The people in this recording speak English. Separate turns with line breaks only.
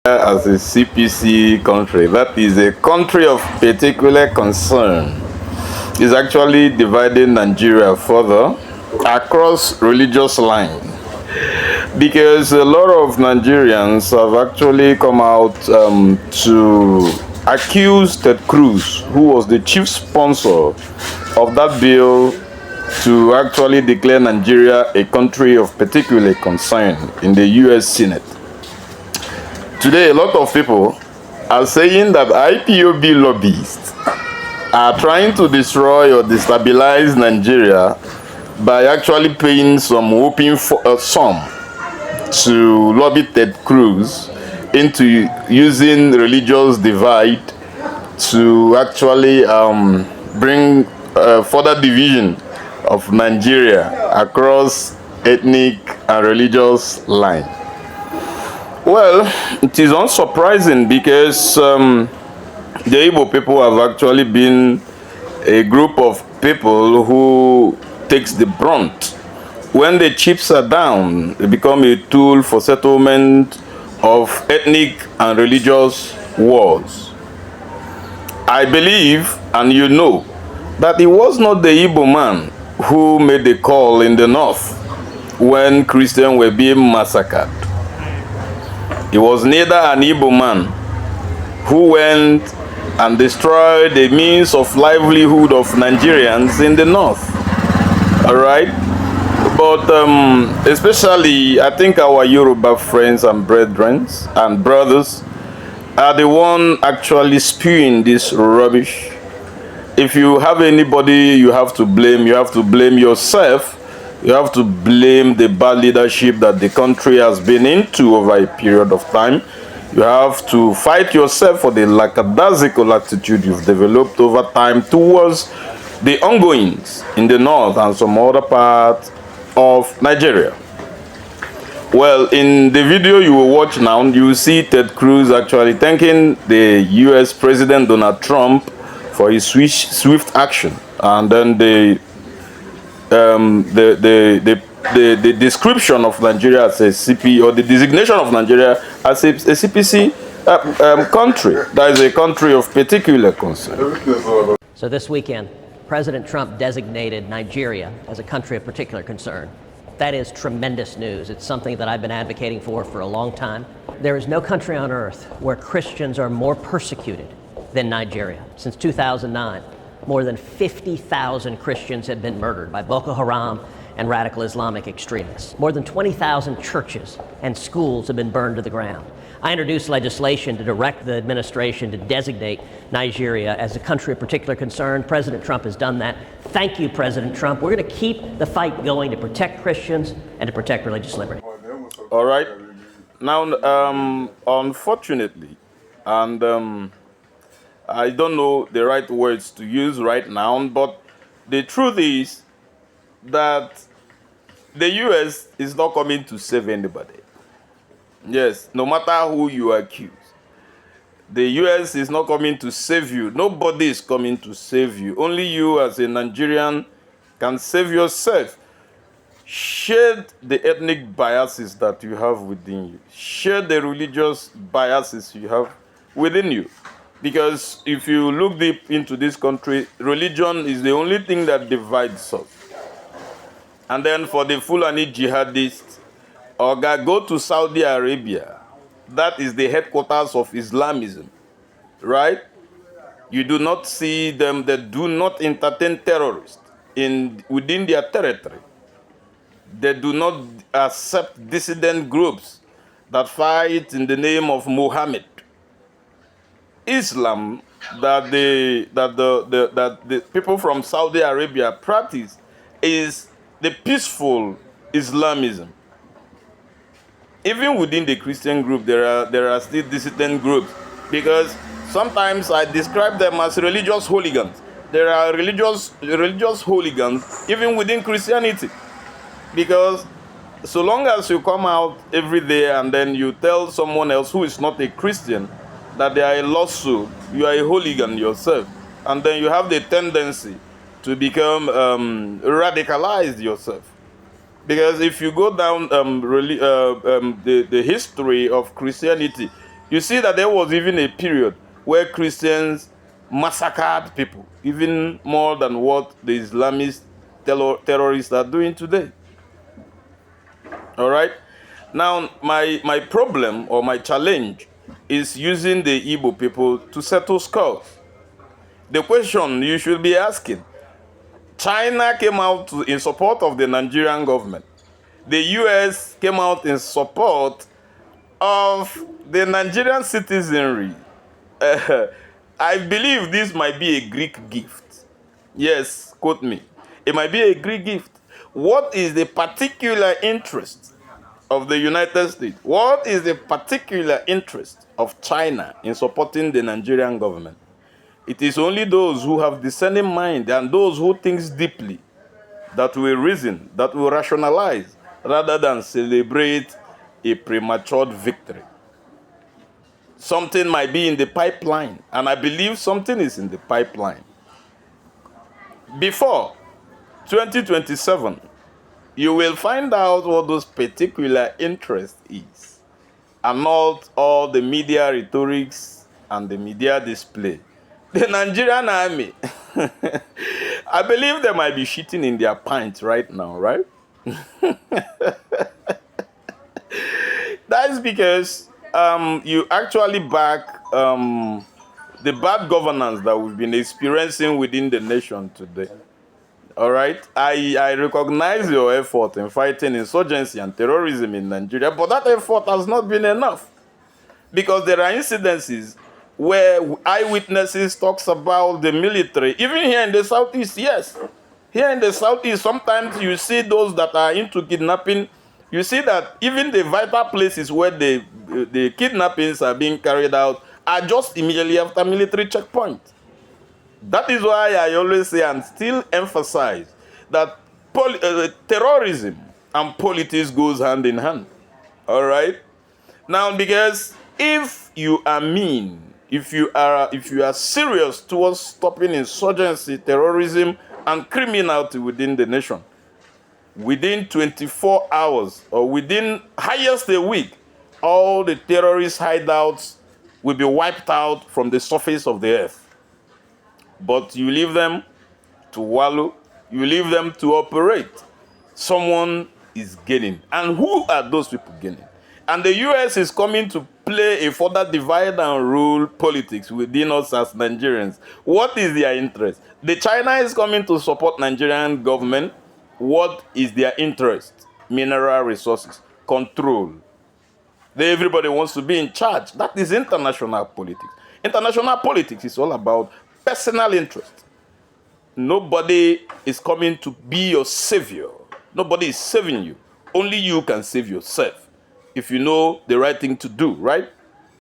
as a CPC country, that is a country of particular concern, is actually dividing Nigeria further across religious lines, because a lot of Nigerians have actually come out to accuse Ted Cruz, who was the chief sponsor of that bill to actually declare Nigeria a country of particular concern in the US Senate. Today, a lot of people are saying that IPOB lobbyists are trying to destroy or destabilize Nigeria by actually paying some whooping sum to lobby Ted Cruz into using religious divide to actually bring further division of Nigeria across ethnic and religious lines. Well, it is unsurprising because the Igbo people have actually been a group of people who takes the brunt. When the chips are down, they become a tool for settlement of ethnic and religious wars. I believe, and you know, that it was not the Igbo man who made the call in the north when Christians were being massacred. It was neither an Igbo man who went and destroyed the means of livelihood of Nigerians in the north. All right? But especially, I think our Yoruba friends and brethren and brothers are the one actually spewing this rubbish. If you have anybody you have to blame yourself. You have to blame the bad leadership that the country has been into over a period of time. You have to fight yourself for the lackadaisical attitude you've developed over time towards the ongoings in the north and some other parts of Nigeria. Well, in the video you will watch now, you will see Ted Cruz actually thanking the US President Donald Trump for his swift action, and then the description of Nigeria as a CP, or the designation of Nigeria as a CPC country, that is a country of particular concern.
So this weekend, President Trump designated Nigeria as a country of particular concern. That is tremendous news. It's something that I've been advocating for a long time. There is no country on earth where Christians are more persecuted than Nigeria. Since 2009, more than 50,000 Christians have been murdered by Boko Haram and radical Islamic extremists. More than 20,000 churches and schools have been burned to the ground. I introduced legislation to direct the administration to designate Nigeria as a country of particular concern. President Trump has done that. Thank you, President Trump. We're going to keep the fight going to protect Christians and to protect religious liberty.
All right. Now, unfortunately, and I don't know the right words to use right now, but the truth is that the US is not coming to save anybody. Yes, no matter who you accuse. The US is not coming to save you. Nobody is coming to save you. Only you as a Nigerian can save yourself. Shed the ethnic biases that you have within you. Shed the religious biases you have within you. Because if you look deep into this country, religion is the only thing that divides us. And then for the Fulani jihadists, go to Saudi Arabia. That is the headquarters of Islamism, right? You do not see them, they do not entertain terrorists within their territory. They do not accept dissident groups that fight in the name of Muhammad. Islam that the people from Saudi Arabia practice is the peaceful Islamism. Even within the Christian group, there are still dissident groups, because sometimes I describe them as religious hooligans. There are religious hooligans even within Christianity, because so long as you come out every day and then you tell someone else who is not a Christian that they are a lawsuit, you are a hooligan yourself, and then you have the tendency to become radicalized yourself. Because if you go down the history of Christianity, You see that there was even a period where Christians massacred people, even more than what the Islamist terrorists are doing today. All right? Now, my problem or my challenge is using the Igbo people to settle scores. The question you should be asking, China came out in support of the Nigerian government. The US came out in support of the Nigerian citizenry. I believe this might be a Greek gift. Yes, quote me. It might be a Greek gift. What is the particular interest of the United States? What is the particular interest of China in supporting the Nigerian government? It is only those who have discerning mind and those who think deeply that will reason, that will rationalize, rather than celebrate a premature victory. Something might be in the pipeline, and I believe something is in the pipeline. Before 2027, you will find out what those particular interest is, and not all the media rhetorics and the media display. The Nigerian army, I believe they might be shitting in their pants right now, right? That's because you actually back the bad governance that we've been experiencing within the nation today. All right, I recognize your effort in fighting insurgency and terrorism in Nigeria, but that effort has not been enough, because there are incidences where eyewitnesses talks about the military, even here in the southeast. Yes, here in the southeast, sometimes you see those that are into kidnapping. You see that even the vital places where the kidnappings are being carried out are just immediately after military checkpoint. That is why I always say and still emphasize that terrorism and politics goes hand in hand. All right. Now, because if you are mean, if you are serious towards stopping insurgency, terrorism, and criminality within the nation, within 24 hours or within highest a week, all the terrorist hideouts will be wiped out from the surface of the earth. But you leave them to wallow, you leave them to operate. Someone is gaining. And who are those people gaining? And the US is coming to play a further divide and rule politics within us as Nigerians. What is their interest? The China is coming to support Nigerian government. What is their interest? Mineral resources, control. Everybody wants to be in charge. That is international politics. International politics is all about personal interest. Nobody is coming to be your savior. Nobody is saving you. Only you can save yourself if you know the right thing to do, right?